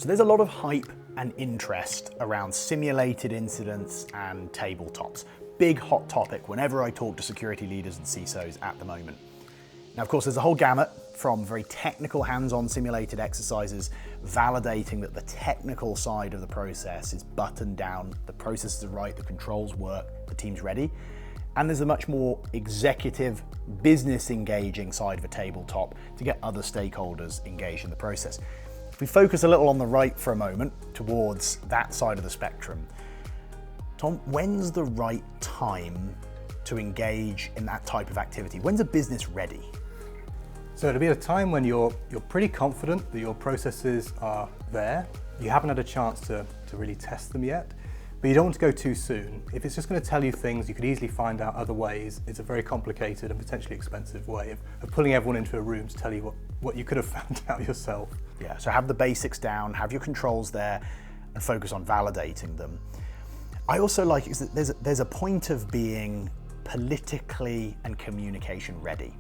So there's a lot of hype and interest around simulated incidents and tabletops. Big hot topic whenever I talk to security leaders and CISOs at the moment. Now, of course, there's a whole gamut from very technical hands-on simulated exercises, validating that the technical side of the process is buttoned down, the processes are right, the controls work, the team's ready. And there's a much more executive, business engaging side of a tabletop to get other stakeholders engaged in the process. If we focus a little on the right for a moment, towards that side of the spectrum, Tom, when's the right time to engage in that type of activity? When's a business ready? So it'll be a time when you're pretty confident that your processes are there. You haven't had a chance to really test them yet, but you don't want to go too soon. If it's just going to tell you things, you could easily find out other ways. It's a very complicated and potentially expensive way of pulling everyone into a room to tell you what you could have found out yourself. Yeah, so have the basics down, have your controls there, and focus on validating them. I also like is that there's a point of being politically and communication ready.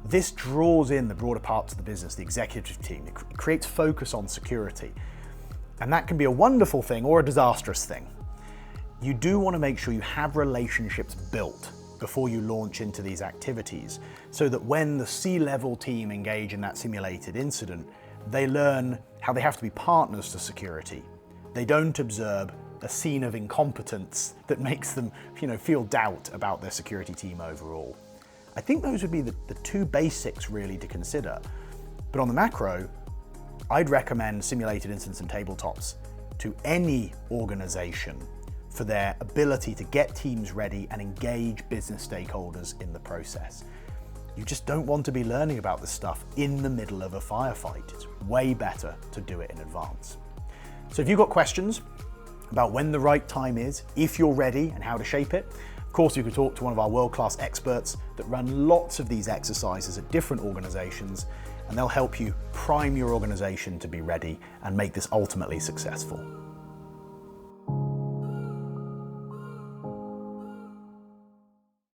This draws in the broader parts of the business, the executive team. It creates focus on security. And that can be a wonderful thing or a disastrous thing. You do want to make sure you have relationships built before you launch into these activities, so that when the C-level team engage in that simulated incident, they learn how they have to be partners to security. They don't observe a scene of incompetence that makes them, feel doubt about their security team overall. I think those would be the two basics really to consider. But on the macro, I'd recommend simulated incidents and tabletops to any organization for their ability to get teams ready and engage business stakeholders in the process. You just don't want to be learning about this stuff in the middle of a firefight. It's way better to do it in advance. So if you've got questions about when the right time is, if you're ready and how to shape it, of course, you could talk to one of our world-class experts that run lots of these exercises at different organizations, and they'll help you prime your organization to be ready and make this ultimately successful.